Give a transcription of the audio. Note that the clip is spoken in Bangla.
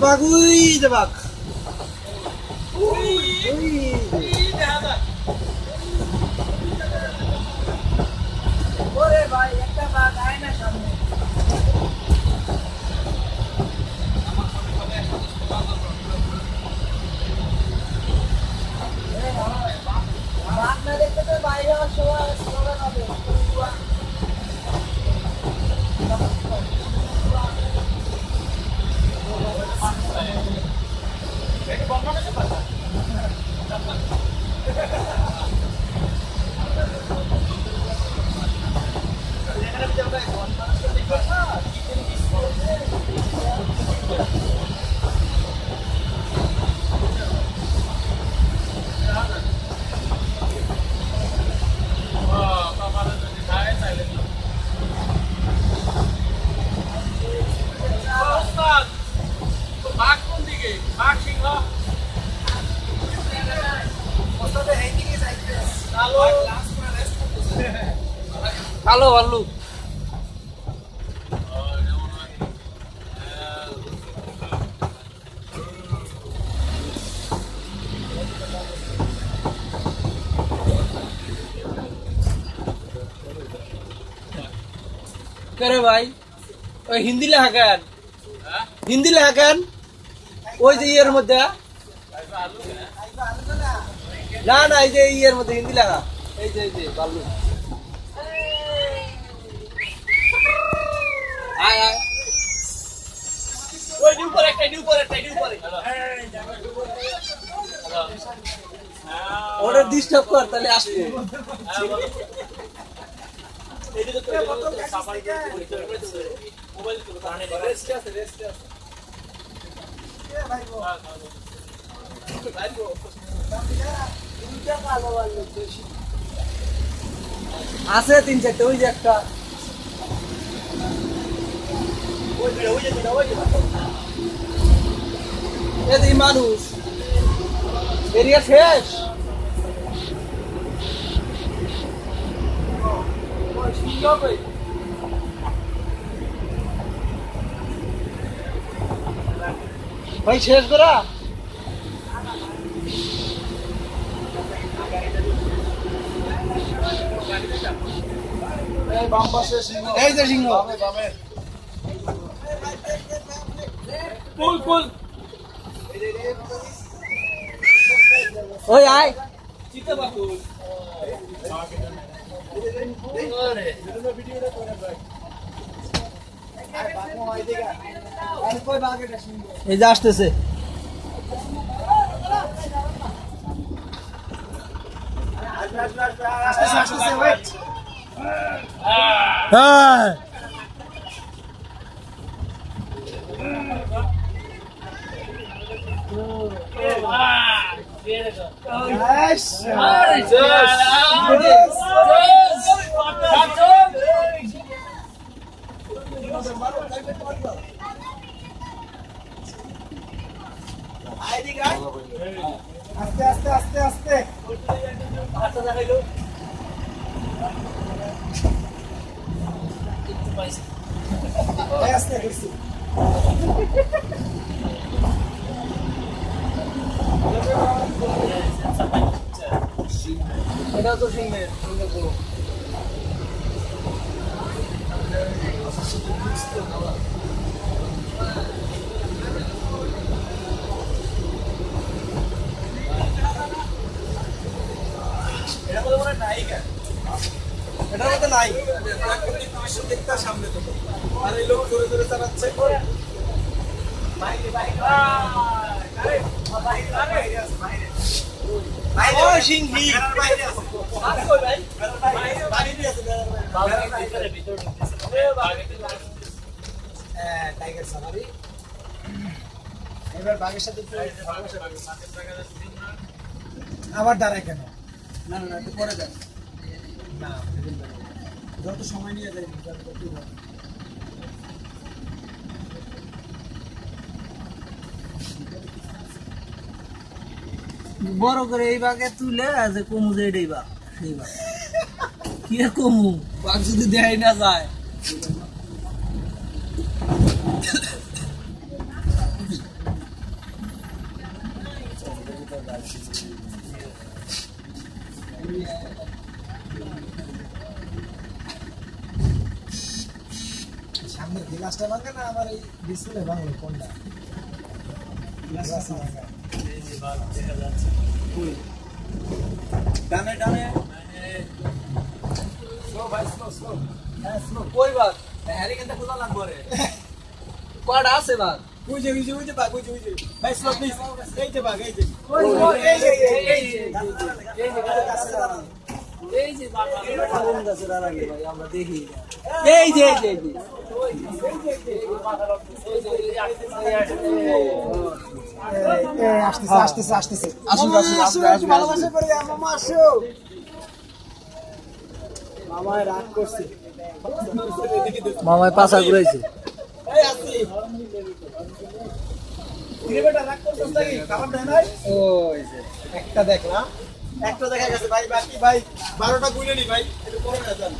বাগুই যে বাঘ ওরে ভাই একটা বাঘ আয় না সামনে বাঘ না দেখতে তো বাইরে হওয়ার সময় স্লোগান হবে কালো ভাল্লুক करे भाई हिंदी লেখা কেন হিন্দি লেখা কেন ওই যে ইয়ের মধ্যে না না এই যে ইয়ের মধ্যে হিন্দি লেখা এই যে ভাল্লুক আয় আয় ওই নিউ করে ওরে ডিস্টার্ব কর তাহলে আসবে এই যে তো সাফারি মোবাইল তো কারণে রেস্ট আছে এ ভাই গো দুইটা কালো ভাল্লুক বেশি আছে তিন চারটে ওই যে একটা এই মানুষ এরিয়া শেষ ভাই শেষ করা এই যে সিংহ কুল ওই আয় চিতে বাকুল এই যে আসতেছে আস্তে এটা তো সিংহের এটার মধ্যে নাই সামনে তো আর এই লোক ধরে ধরে চালাচ্ছে এবার বাঘের সাথে আবার দাঁড়ায় কেন না না একটু পরে দেন না যত সময় নিয়ে যায় বড় করে এই বাঘে তুলে যে কমু যে এটাই বাঘ সেই বাঘ কি কমু বাঘ যদি দেয় না যায় সামনে গ্লাসটা ভাঙা না আমার এই ডিসপ্লে ভাঙলো কোনটা গ্লাসটা ভাঙা এই যে বাঘ দেখা যাচ্ছে কই ডানে ডানে স্লো ভাই স্লো হ্যাঁ স্লো কই বাঘ হ্যারি কেনটা খোলা লাগবে রে কয়টা আছে বাঘ বুঝে বাঘ বুঝে ভাই স্লো প্লিজ এই যে বাঘ এই যে এই যে বাঘ কোন গাছের আর আগে ভাই আমরা দেখি এই যে আসতেছে আসুন ভালোবাসা করে মামা আসো মামায় রাগ করছে মামায় পাছা ঘুরাইছে এই আসি কিরে বেটা রাগ করছস নাকি খাবার দেয় নাই ওই যে একটা দেখা গেছে ভাই বাকি ভাই 12টা গুলে নি ভাই একটু পরে না জান